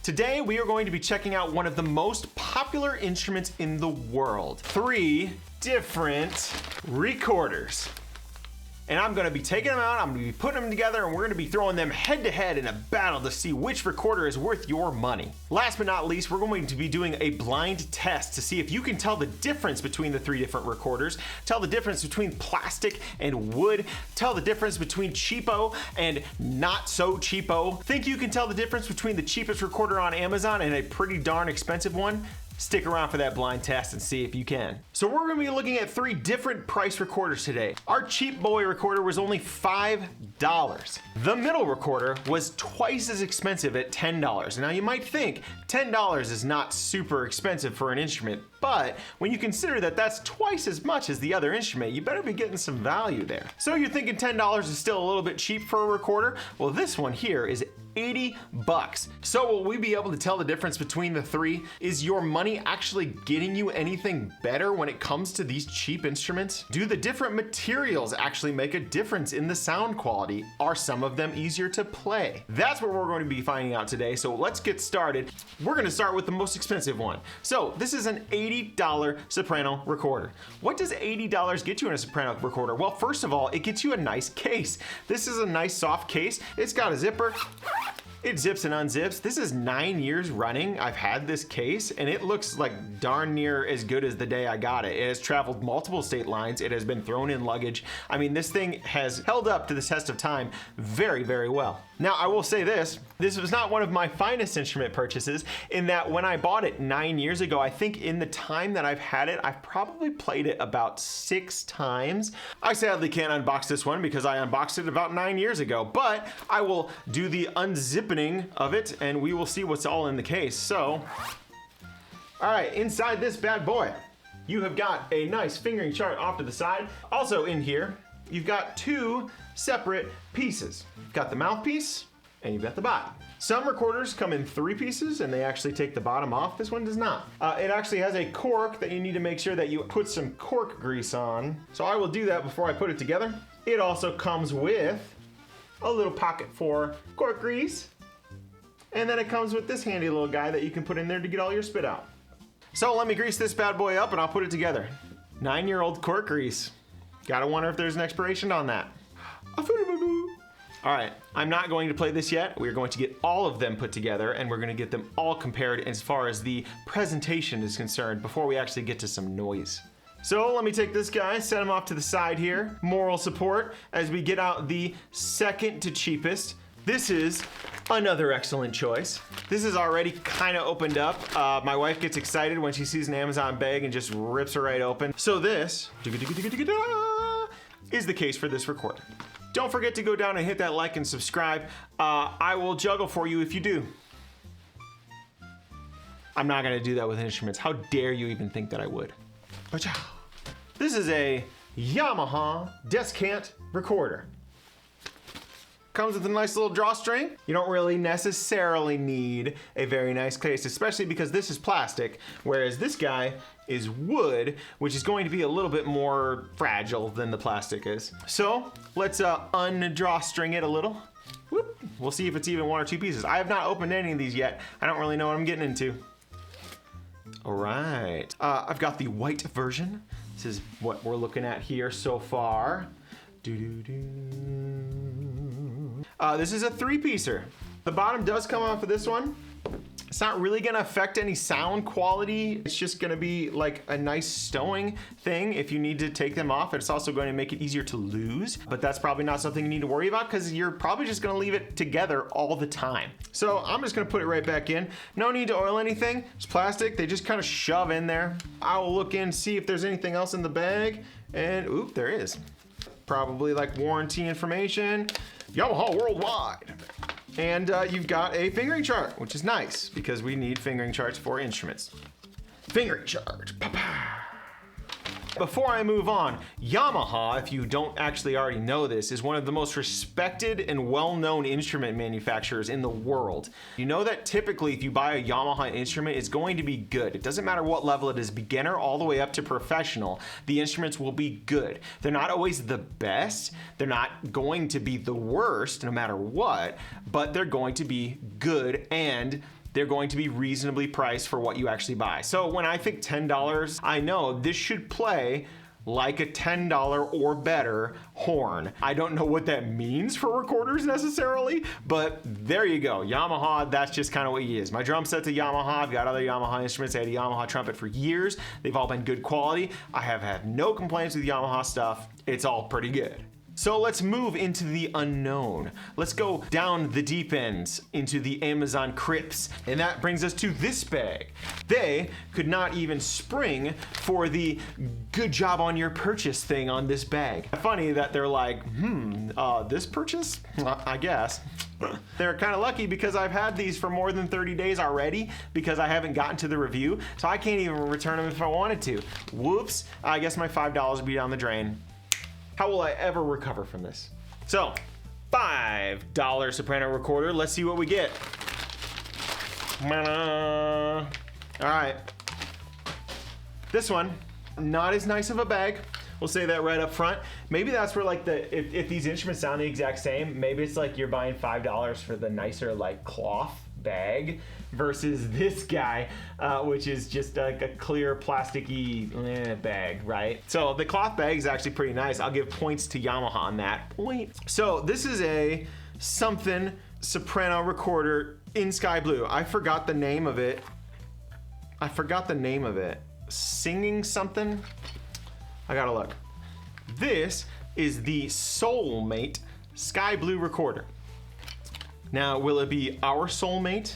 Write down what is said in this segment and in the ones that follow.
Today we are going to be checking out one of the most popular instruments in the world. 3 different recorders. And I'm gonna be taking them out, I'm gonna be putting them together, and we're gonna be throwing them head to head in a battle to see which recorder is worth your money. Last but not least, we're going to be doing a blind test to see if you can tell the difference between the 3 different recorders, tell the difference between plastic and wood, tell the difference between cheapo and not so cheapo. Think you can tell the difference between the cheapest recorder on Amazon and a pretty darn expensive one? Stick around for that blind test and see if you can. So we're gonna be looking at 3 different price recorders today. Our cheap boy recorder was only $5. The middle recorder was twice as expensive at $10. Now you might think $10 is not super expensive for an instrument, but when you consider that that's twice as much as the other instrument, you better be getting some value there. So you're thinking $10 is still a little bit cheap for a recorder? Well, this one here is $80. So will we be able to tell the difference between the 3? Is your money actually getting you anything better when it comes to these cheap instruments? Do the different materials actually make a difference in the sound quality? Are some of them easier to play? That's what we're going to be finding out today, so let's get started. We're gonna start with the most expensive one. So this is an $80 soprano recorder. What does $80 get you in a soprano recorder? Well, first of all, it gets you a nice case. This is a nice soft case. It's got a zipper. It zips and unzips. This is 9 years running. I've had this case and it looks like darn near as good as the day I got it. It has traveled multiple state lines. It has been thrown in luggage. I mean, this thing has held up to the test of time very, very well. Now, I will say this was not one of my finest instrument purchases in that when I bought it 9 years ago, I think in the time that I've had it, I've probably played it about 6 times. I sadly can't unbox this one because I unboxed it about 9 years ago, but I will do the unzipping of it and we will see what's all in the case. So, all right, inside this bad boy, you have got a nice fingering chart off to the side. Also in here, you've got 2 separate pieces. You've got the mouthpiece and you've got the body. Some recorders come in 3 pieces and they actually take the bottom off. This one does not. It actually has a cork that you need to make sure that you put some cork grease on. So I will do that before I put it together. It also comes with a little pocket for cork grease. And then it comes with this handy little guy that you can put in there to get all your spit out. So let me grease this bad boy up and I'll put it together. 9-year-old cork grease. Gotta wonder if there's an expiration on that. All right, I'm not going to play this yet. We're going to get all of them put together and we're gonna get them all compared as far as the presentation is concerned before we actually get to some noise. So let me take this guy, set him off to the side here. Moral support as we get out the second to cheapest. This is another excellent choice. This is already kind of opened up. My wife gets excited when she sees an Amazon bag and just rips it right open. So this is the case for this recorder. Don't forget to go down and hit that like and subscribe. I will juggle for you if you do. I'm not gonna do that with instruments. How dare you even think that I would? This is a Yamaha Descant recorder. Comes with a nice little drawstring. You don't really necessarily need a very nice case, especially because this is plastic, whereas this guy is wood, which is going to be a little bit more fragile than the plastic is. So let's undrawstring it a little. Whoop. We'll see if it's even 1 or 2 pieces. I have not opened any of these yet. I don't really know what I'm getting into. All right, I've got the white version. This is what we're looking at here so far. This is a 3-piecer. The bottom does come off of this one. It's not really gonna affect any sound quality. It's just gonna be like a nice stowing thing if you need to take them off. It's also going to make it easier to lose, but that's probably not something you need to worry about because you're probably just gonna leave it together all the time. So I'm just gonna put it right back in. No need to oil anything. It's plastic, they just kind of shove in there. I will look in, see if there's anything else in the bag, and oop, there is. Probably like warranty information. Yamaha worldwide. And you've got a fingering chart, which is nice because we need fingering charts for instruments. Fingering chart. Pa-pa. Before I move on, Yamaha, if you don't actually already know this, is one of the most respected and well-known instrument manufacturers in the world. You know that typically if you buy a Yamaha instrument, it's going to be good. It doesn't matter what level it is, beginner all the way up to professional, the instruments will be good. They're not always the best, they're not going to be the worst no matter what, but they're going to be good and they're going to be reasonably priced for what you actually buy. So when I think $10, I know this should play like a $10 or better horn. I don't know what that means for recorders necessarily, but there you go. Yamaha, that's just kind of what it is. My drum set's a Yamaha. I've got other Yamaha instruments. I had a Yamaha trumpet for years. They've all been good quality. I have had no complaints with Yamaha stuff. It's all pretty good. So let's move into the unknown. Let's go down the deep ends into the Amazon crypts. And that brings us to this bag. They could not even spring for the good job on your purchase thing on this bag. Funny that they're like, this purchase? I guess. They're kind of lucky because I've had these for more than 30 days already because I haven't gotten to the review. So I can't even return them if I wanted to. Whoops, I guess my $5 would be down the drain. How will I ever recover from this? So, $5 soprano recorder. Let's see what we get. All right. This one, not as nice of a bag. We'll say that right up front. Maybe that's where like if these instruments sound the exact same, maybe it's like you're buying $5 for the nicer like cloth bag versus this guy, which is just like a clear plasticky bag, right? So the cloth bag is actually pretty nice. I'll give points to Yamaha on that point. So this is a something soprano recorder in sky blue. I forgot the name of it. Singing something? I gotta look. This is the Soulmate Sky Blue recorder. Now, will it be our Soulmate?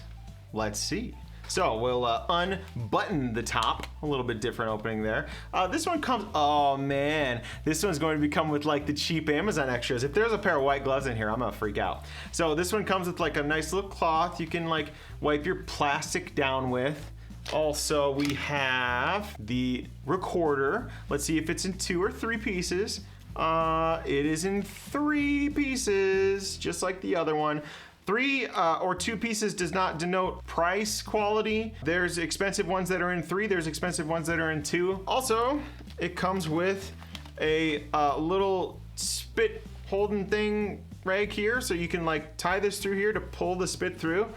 Let's see. So we'll unbutton the top, a little bit different opening there. This one comes, oh man, this one's going to come with like the cheap Amazon extras. If there's a pair of white gloves in here, I'm gonna freak out. So this one comes with like a nice little cloth you can like wipe your plastic down with. Also, we have the recorder. Let's see if it's in 2 or 3 pieces. It is in 3 pieces, just like the other one. 3 or 2 pieces does not denote price quality. There's expensive ones that are in 3, there's expensive ones that are in 2. Also, it comes with a little spit holding thing right here, so you can like tie this through here to pull the spit through.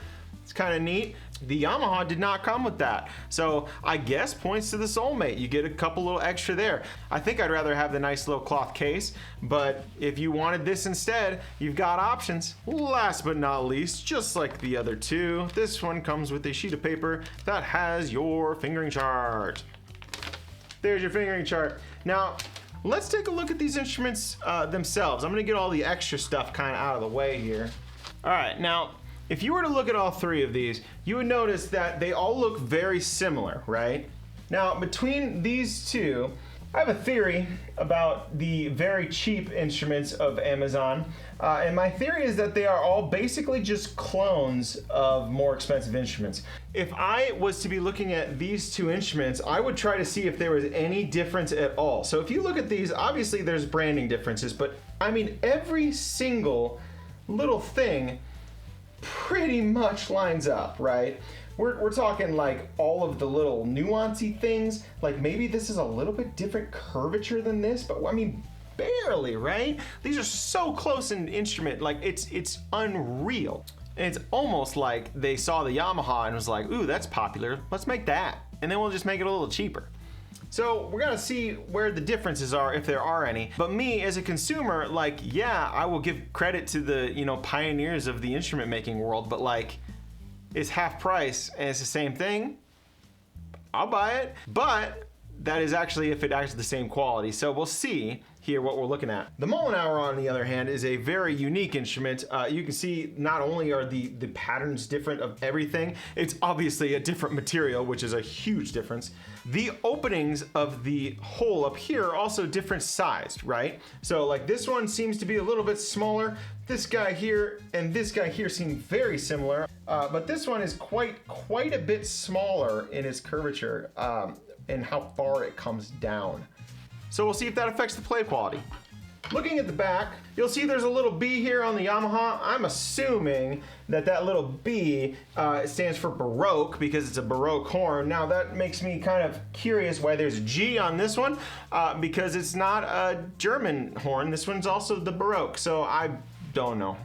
It's kind of neat. The Yamaha did not come with that. So I guess points to the Soulmate. You get a couple little extra there. I think I'd rather have the nice little cloth case, but if you wanted this instead, you've got options. Last but not least, just like the other 2, this one comes with a sheet of paper that has your fingering chart. There's your fingering chart. Now, let's take a look at these instruments themselves. I'm gonna get all the extra stuff kind of out of the way here. All right, now, if you were to look at all 3 of these, you would notice that they all look very similar, right? Now, between these 2, I have a theory about the very cheap instruments of Amazon, and my theory is that they are all basically just clones of more expensive instruments. If I was to be looking at these 2 instruments, I would try to see if there was any difference at all. So if you look at these, obviously there's branding differences, but I mean every single little thing pretty much lines up, right? We're talking like all of the little nuancy things, like maybe this is a little bit different curvature than this, but I mean, barely, right? These are so close in instrument, like it's unreal. And it's almost like they saw the Yamaha and was like, ooh, that's popular, let's make that. And then we'll just make it a little cheaper. So we're gonna see where the differences are, if there are any. But me as a consumer, like, yeah, I will give credit to the, you know, pioneers of the instrument making world, but like, it's half price and it's the same thing, I'll buy it. But that is actually if it acts the same quality. So we'll see here what we're looking at. The Mollenauer, on the other hand, is a very unique instrument. You can see not only are the patterns different of everything, it's obviously a different material, which is a huge difference. The openings of the hole up here are also different sized, right? So like this one seems to be a little bit smaller. This guy here and this guy here seem very similar, but this one is quite a bit smaller in its curvature and how far it comes down. So we'll see if that affects the play quality. Looking at the back, you'll see there's a little B here on the Yamaha. I'm assuming that that little B stands for Baroque because it's a Baroque horn. Now that makes me kind of curious why there's a G on this one because it's not a German horn. This one's also the Baroque, so I don't know.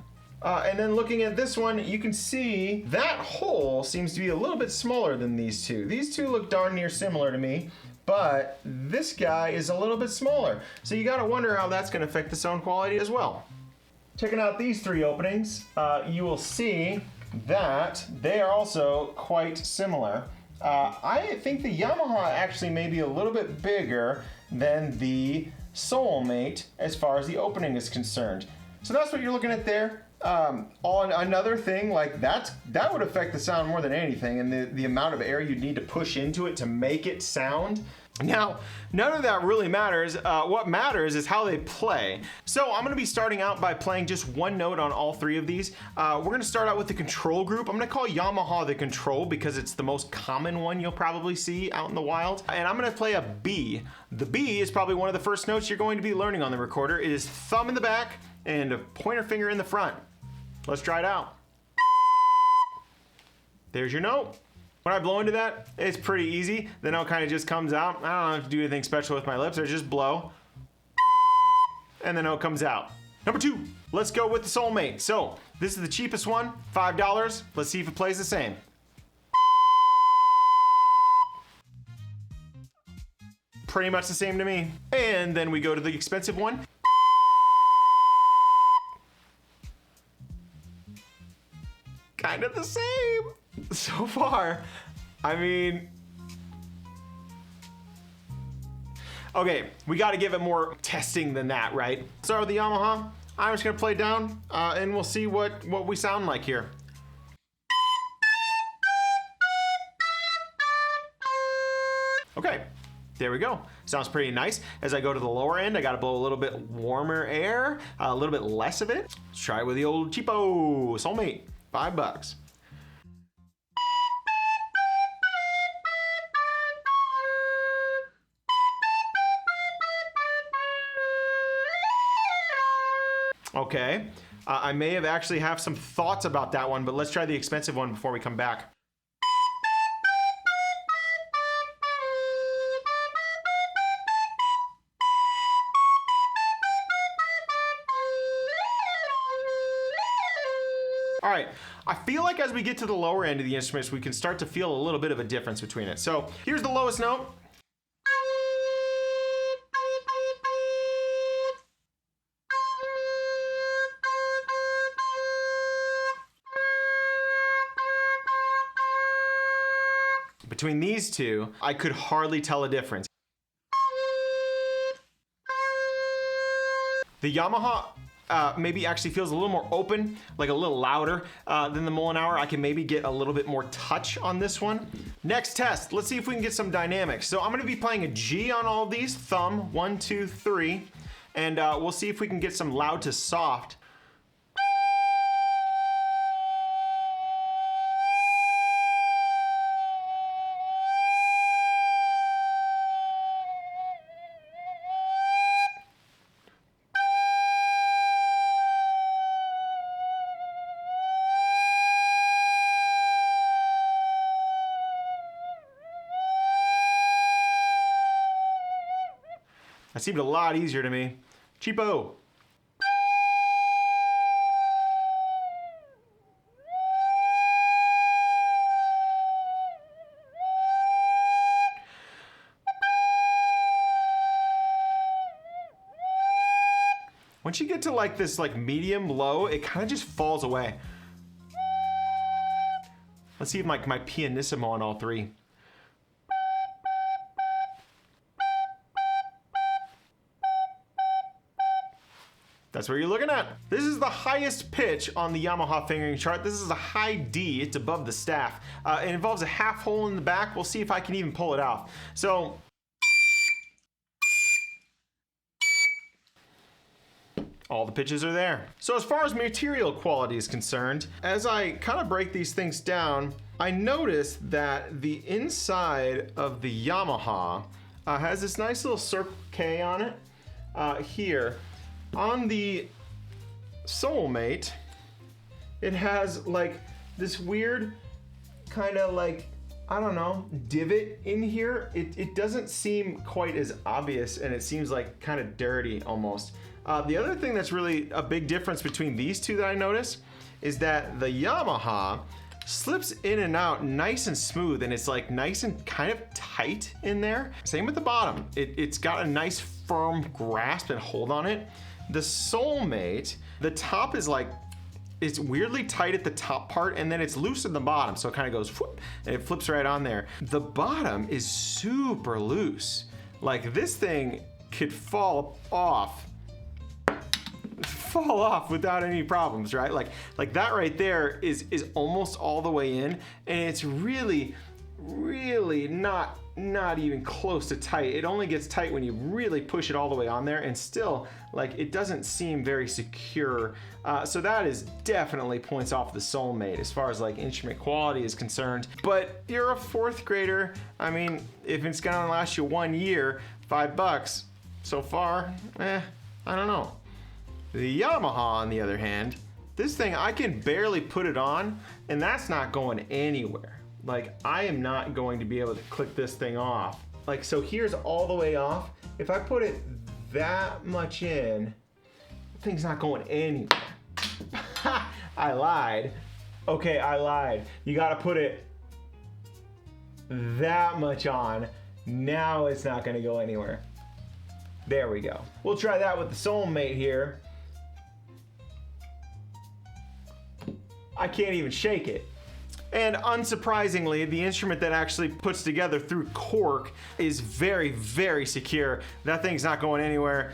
And then looking at this one, you can see that hole seems to be a little bit smaller than these two. These two look darn near similar to me, but this guy is a little bit smaller. So you gotta wonder how that's gonna affect the sound quality as well. Checking out these three openings, you will see that they are also quite similar. I think the Yamaha actually may be a little bit bigger than the Soulmate as far as the opening is concerned. So that's what you're looking at there. On another thing, like that would affect the sound more than anything, and the amount of air you'd need to push into it to make it sound. Now, none of that really matters. What matters is how they play. So I'm gonna be starting out by playing just one note on all three of these. We're gonna start out with the control group. I'm gonna call Yamaha the control because it's the most common one you'll probably see out in the wild. And I'm gonna play a B. The B is probably one of the first notes you're going to be learning on the recorder. It is thumb in the back and a pointer finger in the front. Let's try it out. There's your note. When I blow into that, it's pretty easy. The note kind of just comes out. I don't have to do anything special with my lips. I just blow. And the note comes out. Number two, let's go with the Soulmate. So this is the cheapest one, $5. Let's see if it plays the same. Pretty much the same to me. And then we go to the expensive one. Kind of the same so far. I mean, okay, we got to give it more testing than that, right? Start with the Yamaha. I'm just gonna play down and we'll see what we sound like here. Okay, there we go. Sounds pretty nice. As I go to the lower end, I gotta blow a little bit warmer air, a little bit less of it. Let's try it with the old cheapo Soulmate. $5. Okay, I may have actually have some thoughts about that one, but let's try the expensive one before we come back. All right, I feel like as we get to the lower end of the instruments, we can start to feel a little bit of a difference between it. So here's the lowest note. Between these two, I could hardly tell a difference. The Yamaha maybe actually feels a little more open, like a little louder than the Mollenauer. I can maybe get a little bit more touch on this one. Next test, let's see if we can get some dynamics. So I'm gonna be playing a G on all of these, thumb, 1, 2, 3, and we'll see if we can get some loud to soft. That seemed a lot easier to me. Cheapo. Once you get to like this like medium low, it kind of just falls away. Let's see if my pianissimo on all three. That's what you're looking at. This is the highest pitch on the Yamaha fingering chart. This is a high D, it's above the staff. It involves a half hole in the back. We'll see if I can even pull it out. So, all the pitches are there. So as far as material quality is concerned, as I kind of break these things down, I noticed that the inside of the Yamaha has this nice little Circle K on it here. On the Soulmate, it has like this weird kind of like, I don't know, divot in here. It doesn't seem quite as obvious, and it seems like kind of dirty almost. The other thing that's really a big difference between these two that I noticed is that the Yamaha slips in and out nice and smooth, and it's like nice and kind of tight in there. Same with the bottom. It's got a nice firm grasp and hold on it. The Soulmate, the top is like, it's weirdly tight at the top part, and then it's loose at the bottom, so it kind of goes whoop, and it flips right on there. The bottom is super loose. Like, this thing could fall off without any problems, right? Like that right there is almost all the way in, and it's really not even close to tight. It only gets tight when you really push it all the way on there, and still, like, it doesn't seem very secure. So that is definitely points off the Soulmate as far as like instrument quality is concerned. But you're a fourth grader. I mean, if it's gonna last you 1 year, $5 so far, I don't know. The Yamaha, on the other hand, this thing, I can barely put it on, and that's not going anywhere. Like, I am not going to be able to click this thing off. Like, so here's all the way off. If I put it that much in, the thing's not going anywhere. I lied. Okay, I lied. You gotta put it that much on. Now it's not gonna go anywhere. There we go. We'll try that with the Soulmate here. I can't even shake it. And unsurprisingly, the instrument that actually puts together through cork is very, very secure. That thing's not going anywhere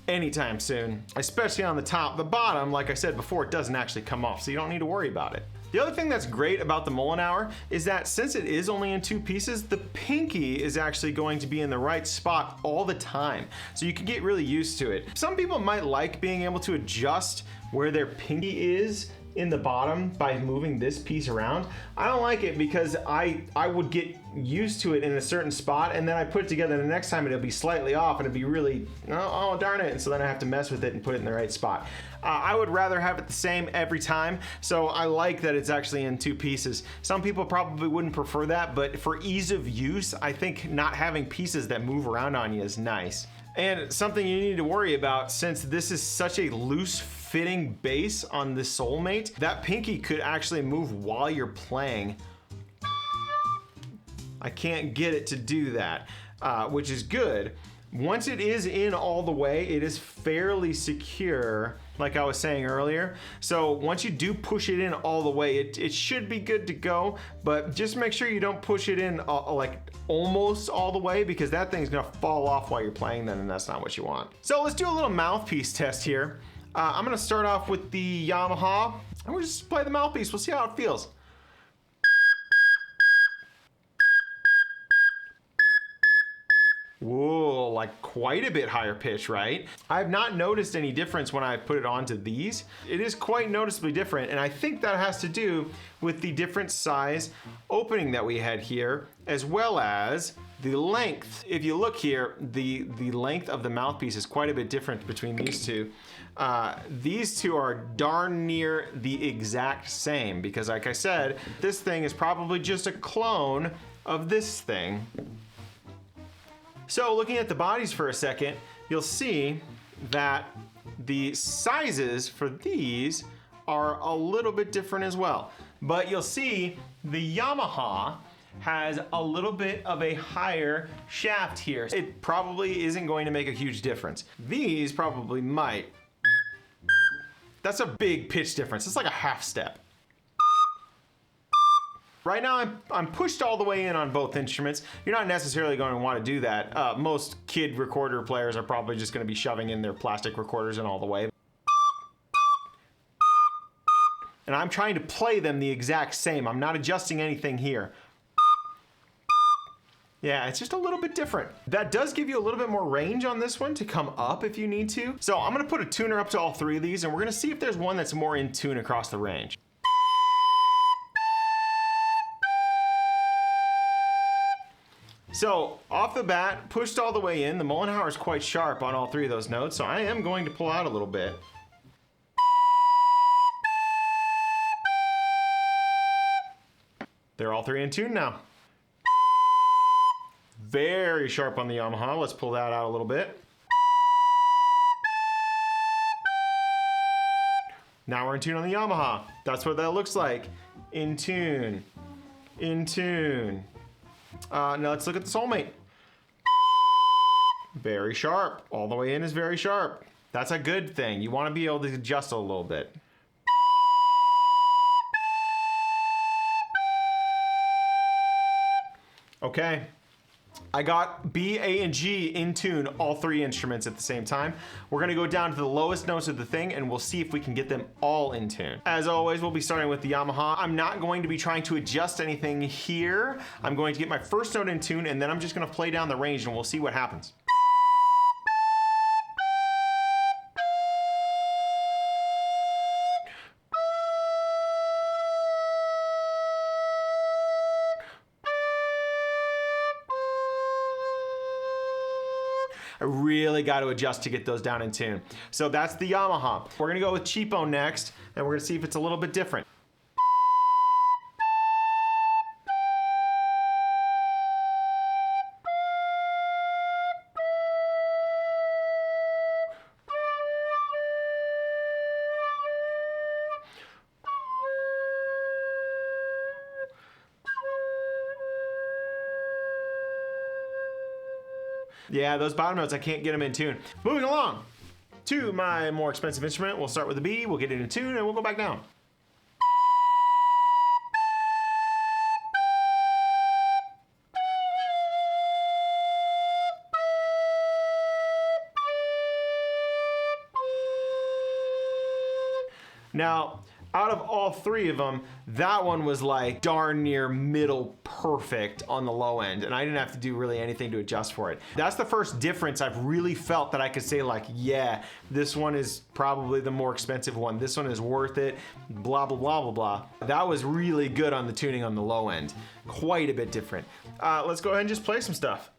anytime soon, especially on the top. The bottom, like I said before, it doesn't actually come off, so you don't need to worry about it. The other thing that's great about the Mollenauer is that since it is only in 2 pieces, the pinky is actually going to be in the right spot all the time. So you can get really used to it. Some people might like being able to adjust where their pinky is in the bottom by moving this piece around. I don't like it because I would get used to it in a certain spot, and then I put it together the next time it'll be slightly off and it'll be really, oh darn it, and so then I have to mess with it and put it in the right spot. I would rather have it the same every time, so I like that it's actually in 2 pieces. Some people probably wouldn't prefer that, but for ease of use, I think not having pieces that move around on you is nice. And something you need to worry about, since this is such a loose fitting bass on the Soulmate, that pinky could actually move while you're playing. I can't get it to do that, which is good. Once it is in all the way, it is fairly secure, like I was saying earlier. So once you do push it in all the way, it should be good to go, but just make sure you don't push it in like almost all the way, because that thing's gonna fall off while you're playing then, and that's not what you want. So let's do a little mouthpiece test here. I'm gonna start off with the Yamaha, and we'll just play the mouthpiece. We'll see how it feels. Whoa, like quite a bit higher pitch, right? I've not noticed any difference when I put it onto these. It is quite noticeably different, and I think that has to do with the different size opening that we had here, as well as the length. If you look here, the length of the mouthpiece is quite a bit different between these two. These two are darn near the exact same, because like I said, this thing is probably just a clone of this thing. So looking at the bodies for a second, you'll see that the sizes for these are a little bit different as well. But you'll see the Yamaha has a little bit of a higher shaft here. It probably isn't going to make a huge difference. These probably might. That's a big pitch difference. It's like a half step. Right now, I'm pushed all the way in on both instruments. You're not necessarily going to want to do that. Most kid recorder players are probably just going to be shoving in their plastic recorders in all the way. And I'm trying to play them the exact same. I'm not adjusting anything here. Yeah, it's just a little bit different. That does give you a little bit more range on this one to come up if you need to. So I'm going to put a tuner up to all 3 of these, and we're going to see if there's one that's more in tune across the range. So off the bat, pushed all the way in. The Mollenauer is quite sharp on all 3 of those notes, so I am going to pull out a little bit. They're all 3 in tune now. Very sharp on the Yamaha. Let's pull that out a little bit. Now we're in tune on the Yamaha. That's what that looks like. In tune. In tune. Now let's look at the Soulmate. Very sharp. All the way in is very sharp. That's a good thing. You want to be able to adjust a little bit. Okay. I got B, A, and G in tune, all three instruments at the same time. We're gonna go down to the lowest notes of the thing and we'll see if we can get them all in tune. As always, we'll be starting with the Yamaha. I'm not going to be trying to adjust anything here. I'm going to get my first note in tune and then I'm just gonna play down the range and we'll see what happens. I really got to adjust to get those down in tune. So that's the Yamaha. We're gonna go with cheapo next, and we're gonna see if it's a little bit different. Yeah, those bottom notes, I can't get them in tune. Moving along to my more expensive instrument. We'll start with the B, we'll get it in tune, and we'll go back down. Now, out of all three of them, that one was like darn near middle perfect on the low end, and I didn't have to do really anything to adjust for it. That's the first difference I've really felt that I could say like, yeah, this one is probably the more expensive one. This one is worth it, blah, blah, blah, blah, blah. That was really good on the tuning on the low end. Quite a bit different. Let's go ahead and just play some stuff.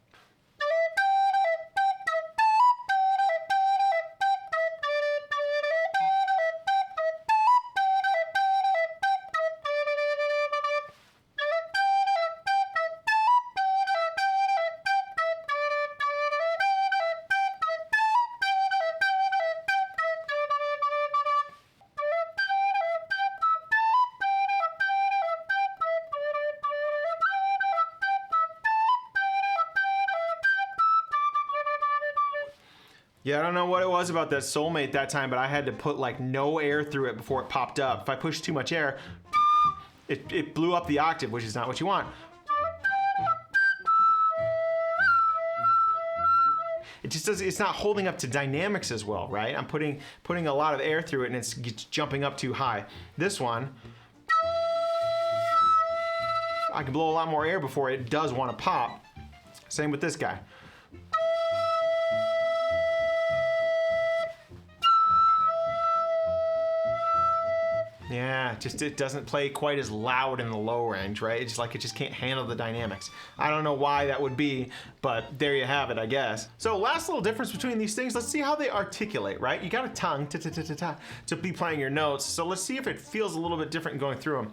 Yeah, I don't know what it was about that Soulmate that time, but I had to put like no air through it before it popped up. If I pushed too much air, it blew up the octave, which is not what you want. It just doesn't, it's not holding up to dynamics as well, right? I'm putting a lot of air through it and it's jumping up too high. This one, I can blow a lot more air before it does want to pop. Same with this guy. Yeah, just it doesn't play quite as loud in the low range, right? It's like it just can't handle the dynamics. I don't know why that would be, but there you have it, I guess. So last little difference between these things, let's see how they articulate, right? You got a tongue to be playing your notes, so let's see if it feels a little bit different going through them.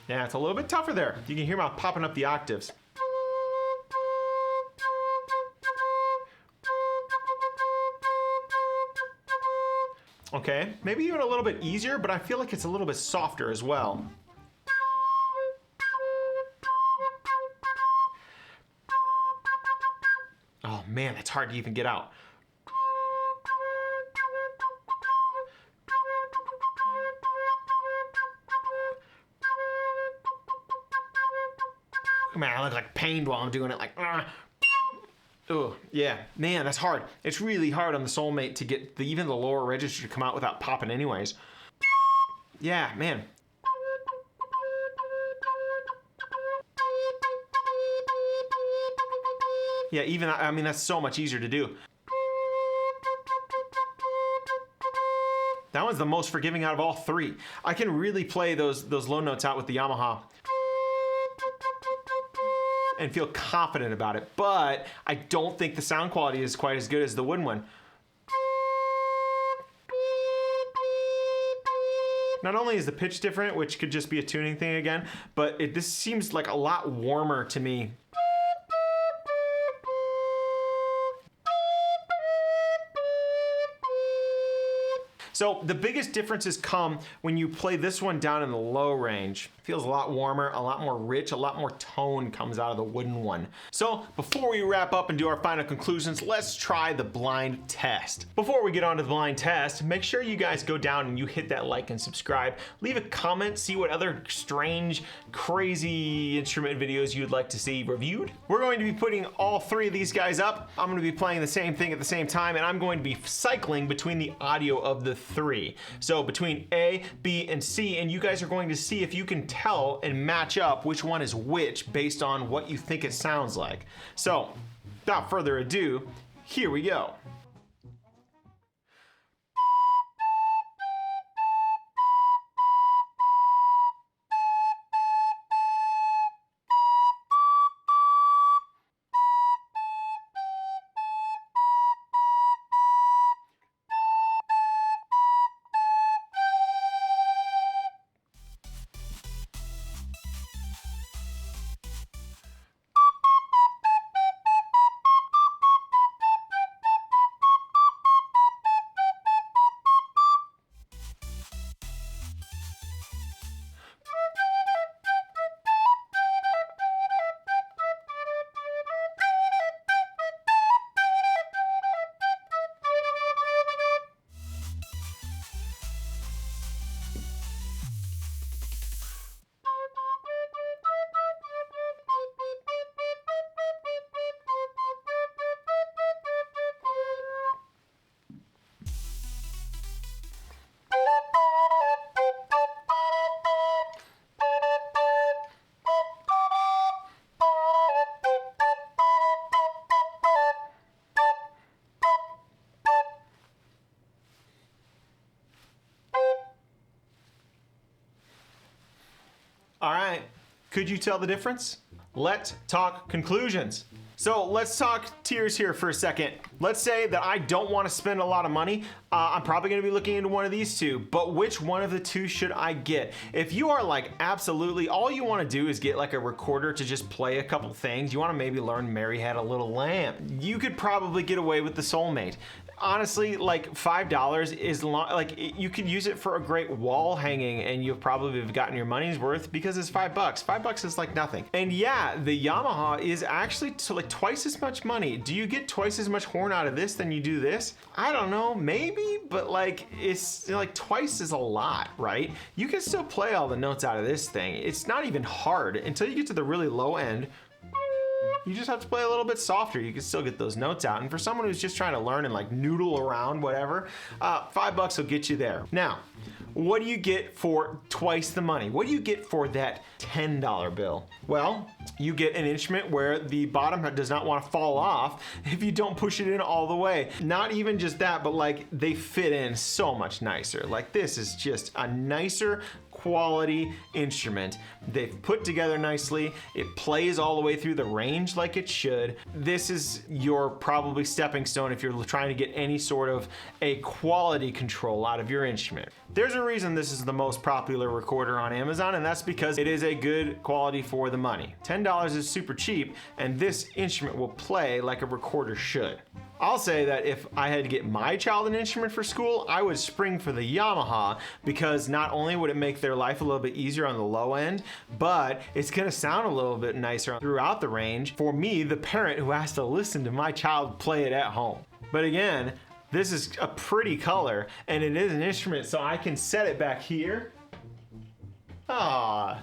Yeah, it's a little bit tougher there. You can hear me popping up the octaves. Okay, maybe even a little bit easier, but I feel like it's a little bit softer as well. Oh man, that's hard to even get out. Man, I look like pained while I'm doing it, like, oh, yeah, man, that's hard. It's really hard on the Soulmate to get even the lower register to come out without popping anyways. Yeah, man. Yeah, even, I mean, that's so much easier to do. That one's the most forgiving out of all three. I can really play those low notes out with the Yamaha. and feel confident about it, but I don't think the sound quality is quite as good as the wooden one. Not only is the pitch different, which could just be a tuning thing again, but this seems like a lot warmer to me. So the biggest differences come when you play this one down in the low range. It feels a lot warmer, a lot more rich, a lot more tone comes out of the wooden one. So before we wrap up and do our final conclusions, let's try the blind test. Before we get on to the blind test, make sure you guys go down and you hit that like and subscribe. Leave a comment, see what other strange, crazy instrument videos you'd like to see reviewed. We're going to be putting all three of these guys up. I'm going to be playing the same thing at the same time, and I'm going to be cycling between the audio of the three. So between A, B, and C, and you guys are going to see if you can tell and match up which one is which based on what you think it sounds like. So, without further ado, here we go. All right, could you tell the difference? Let's talk conclusions. So let's talk tiers here for a second. Let's say that I don't want to spend a lot of money. I'm probably going to be looking into one of these two, but which one of the two should I get? If you are like absolutely, all you want to do is get like a recorder to just play a couple things, you want to maybe learn Mary Had a Little Lamb, you could probably get away with the Soulmate. Honestly, like $5 is like you could use it for a great wall hanging and you'll probably have gotten your money's worth because it's $5. $5 is like nothing. And yeah, the Yamaha is actually like twice as much money. Do you get twice as much horn out of this than you do this? I don't know, maybe, but like it's like twice is a lot, right? You can still play all the notes out of this thing. It's not even hard until you get to the really low end. You just have to play a little bit softer. You can still get those notes out. And for someone who's just trying to learn and like noodle around, whatever, $5 will get you there. Now, what do you get for twice the money? What do you get for that $10 bill? Well, you get an instrument where the bottom does not want to fall off if you don't push it in all the way. Not even just that, but like they fit in so much nicer. Like this is just a nicer quality instrument. They've put together nicely. It plays all the way through the range like it should. This is your probably stepping stone if you're trying to get any sort of a quality control out of your instrument. There's a reason this is the most popular recorder on Amazon, and that's because it is a good quality for the money. $10 is super cheap, and this instrument will play like a recorder should. I'll say that if I had to get my child an instrument for school, I would spring for the Yamaha because not only would it make their life a little bit easier on the low end, but it's gonna sound a little bit nicer throughout the range for me, the parent who has to listen to my child play it at home. But again, this is a pretty color and it is an instrument, so I can set it back here. Ah.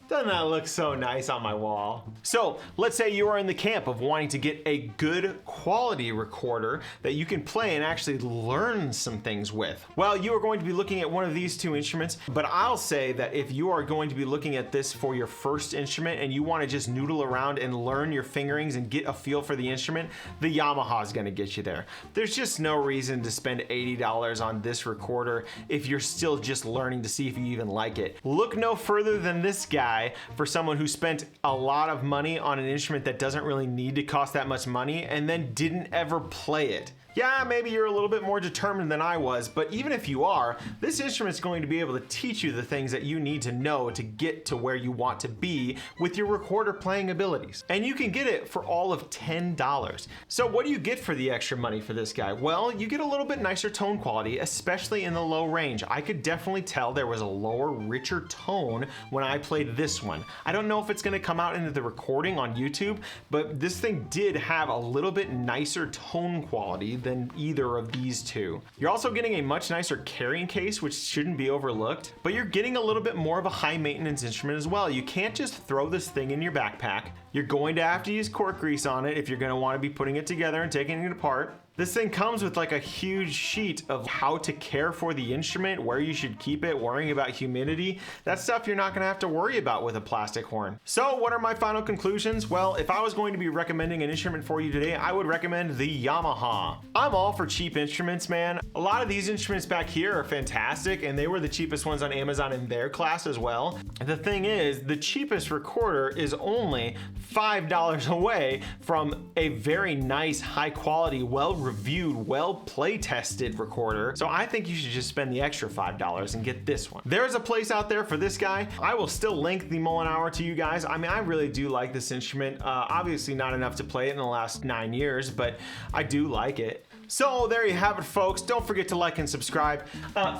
Doesn't that look so nice on my wall? So let's say you are in the camp of wanting to get a good quality recorder that you can play and actually learn some things with. Well, you are going to be looking at one of these two instruments, but I'll say that if you are going to be looking at this for your first instrument and you want to just noodle around and learn your fingerings and get a feel for the instrument, the Yamaha is going to get you there. There's just no reason to spend $80 on this recorder if you're still just learning to see if you even like it. Look no further than this guy. buy for someone who spent a lot of money on an instrument that doesn't really need to cost that much money and then didn't ever play it. Yeah, maybe you're a little bit more determined than I was, but even if you are, this instrument's going to be able to teach you the things that you need to know to get to where you want to be with your recorder playing abilities. And you can get it for all of $10. So what do you get for the extra money for this guy? Well, you get a little bit nicer tone quality, especially in the low range. I could definitely tell there was a lower, richer tone when I played this one. I don't know if it's gonna come out into the recording on YouTube, but this thing did have a little bit nicer tone quality than either of these two. You're also getting a much nicer carrying case, which shouldn't be overlooked, but you're getting a little bit more of a high maintenance instrument as well. You can't just throw this thing in your backpack. You're going to have to use cork grease on it if you're going to want to be putting it together and taking it apart. This thing comes with like a huge sheet of how to care for the instrument, where you should keep it, worrying about humidity. That's stuff you're not gonna have to worry about with a plastic horn. So what are my final conclusions? Well, if I was going to be recommending an instrument for you today, I would recommend the Yamaha. I'm all for cheap instruments, man. A lot of these instruments back here are fantastic, and they were the cheapest ones on Amazon in their class as well. The thing is, the cheapest recorder is only $5 away from a very nice, high quality, well-reviewed, well-play-tested recorder. So I think you should just spend the extra $5 and get this one. There's a place out there for this guy. I will still link the Mollenauer to you guys. I mean, I really do like this instrument. Obviously not enough to play it in the last 9 years, but I do like it. So there you have it, folks. Don't forget to like and subscribe.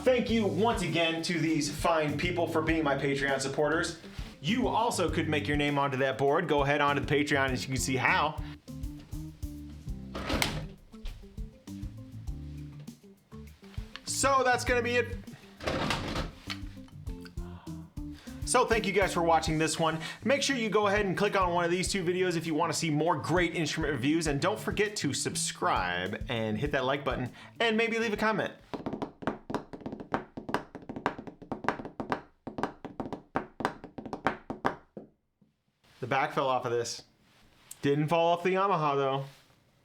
Thank you once again to these fine people for being my Patreon supporters. You also could make your name onto that board. Go ahead onto the Patreon and you can see how. So that's gonna be it. So thank you guys for watching this one. Make sure you go ahead and click on one of these two videos if you want to see more great instrument reviews, and don't forget to subscribe and hit that like button and maybe leave a comment. The back fell off of this. Didn't fall off the Yamaha though.